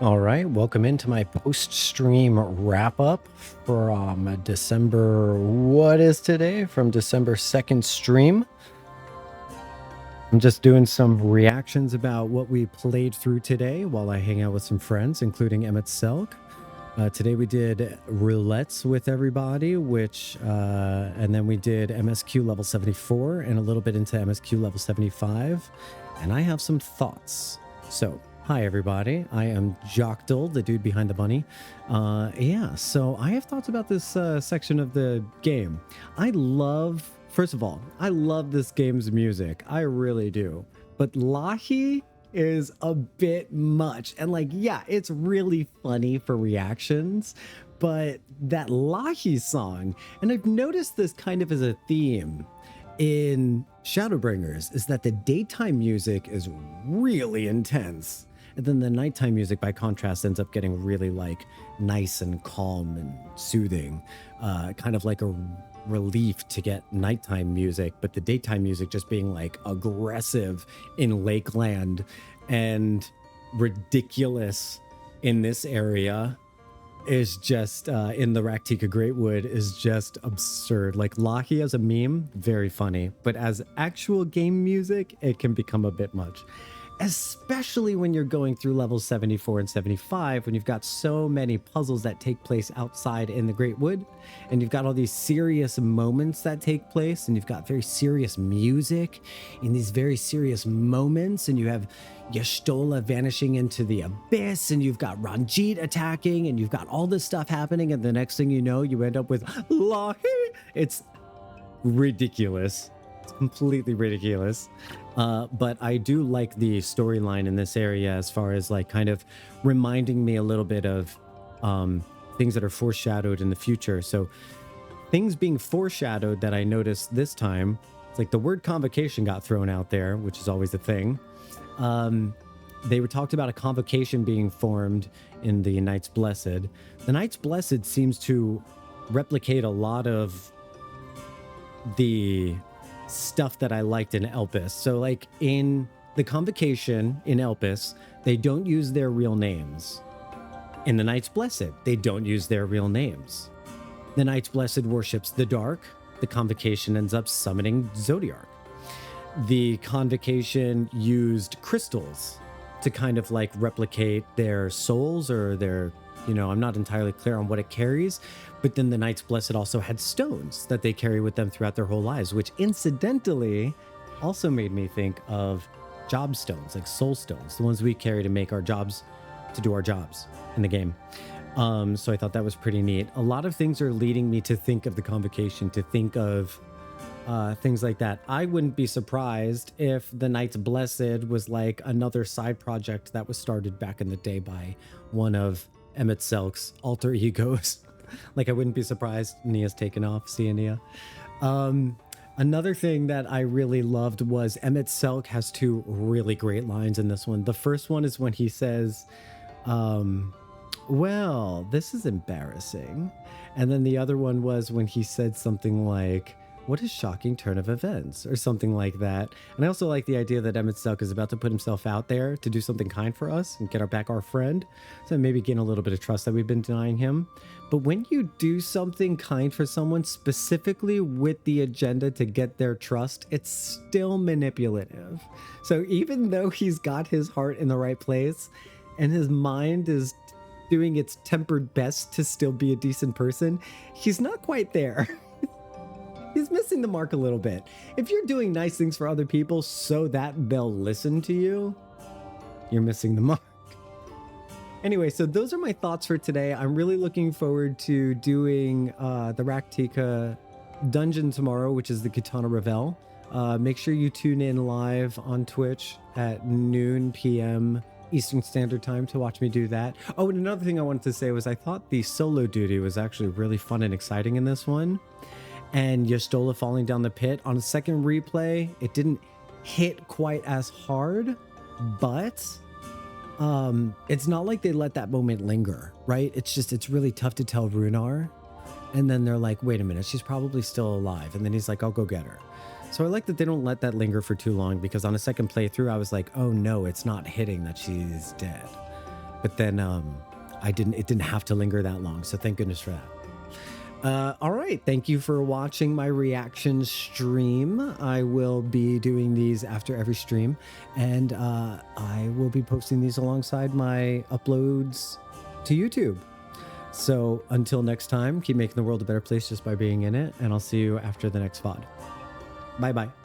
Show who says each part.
Speaker 1: All right, welcome into my post-stream wrap-up from December, what is today? From December 2nd stream. I'm just doing some reactions about what we played through today while I hang out with some friends, including Emet-Selch. Today we did roulettes with everybody, and then we did MSQ level 74 and a little bit into MSQ level 75. And I have some thoughts. So, hi everybody, I am Jocktal, the dude behind the bunny. So I have thoughts about this section of the game. First of all, I love this game's music. I really do. But LAHEE is a bit much. And it's really funny for reactions, but that LAHEE song, and I've noticed this kind of as a theme in Shadowbringers, is that the daytime music is really intense. And then the nighttime music, by contrast, ends up getting really nice and calm and soothing, kind of like a relief to get nighttime music, but the daytime music just being aggressive in Lakeland and ridiculous in this area is just in the Raktika Greatwood is just absurd. Like LAHEE as a meme, very funny, but as actual game music, it can become a bit much. Especially when you're going through levels 74 and 75, when you've got so many puzzles that take place outside in the Great Wood, and you've got all these serious moments that take place, and you've got very serious music in these very serious moments, and you have Y'shtola vanishing into the abyss, and you've got Ranjit attacking, and you've got all this stuff happening, and the next thing you know, you end up with LAHEE. It's ridiculous. It's completely ridiculous. But I do like the storyline in this area as far as kind of reminding me a little bit of things that are foreshadowed in the future. So things being foreshadowed that I noticed this time, it's like the word convocation got thrown out there, which is always a thing. They were talked about a convocation being formed in the Knights Blessed. The Knights Blessed seems to replicate a lot of the stuff that I liked in Elpis. So in the Convocation in Elpis, they don't use their real names. In the Knights Blessed, they don't use their real names. The Knights Blessed worships the dark. The Convocation ends up summoning Zodiark. The Convocation used crystals to kind of replicate their souls or their, I'm not entirely clear on what it carries, but then the Knights Blessed also had stones that they carry with them throughout their whole lives, which incidentally also made me think of job stones, like soul stones, the ones we carry to make our jobs, to do our jobs in the game. So I thought that was pretty neat. A lot of things are leading me to think of the Convocation, to think of things like that. I wouldn't be surprised if the Knights Blessed was another side project that was started back in the day by one of Emet-Selch's alter egos. I wouldn't be surprised Nia's taken off. See you, Nia. Another thing that I really loved was Emet-Selch has two really great lines in this one. The first one is when he says, well, this is embarrassing. And then the other one was when he said something like, what a shocking turn of events, or something like that. And I also like the idea that Emet-Selch is about to put himself out there to do something kind for us and get our friend. So maybe gain a little bit of trust that we've been denying him. But when you do something kind for someone specifically with the agenda to get their trust, it's still manipulative. So even though he's got his heart in the right place and his mind is doing its tempered best to still be a decent person, he's not quite there. He's missing the mark a little bit. If you're doing nice things for other people so that they'll listen to you, you're missing the mark. Anyway, so those are my thoughts for today. I'm really looking forward to doing the Raktika dungeon tomorrow, which is the Katana Revel. Make sure you tune in live on Twitch at noon p.m. Eastern Standard Time to watch me do that. Oh, and another thing I wanted to say was I thought the solo duty was actually really fun and exciting in this one. And Y'shtola falling down the pit on a second replay, it didn't hit quite as hard, but it's not like they let that moment linger, right? It's really tough to tell Runar. And then they're like, wait a minute, she's probably still alive. And then he's like, I'll go get her. So I like that they don't let that linger for too long, because on a second playthrough, I was like, oh no, it's not hitting that she's dead. but then it didn't have to linger that long. So thank goodness for that. All right. Thank you for watching my reaction stream. I will be doing these after every stream, and I will be posting these alongside my uploads to YouTube. So until next time, keep making the world a better place just by being in it, and I'll see you after the next VOD. Bye-bye.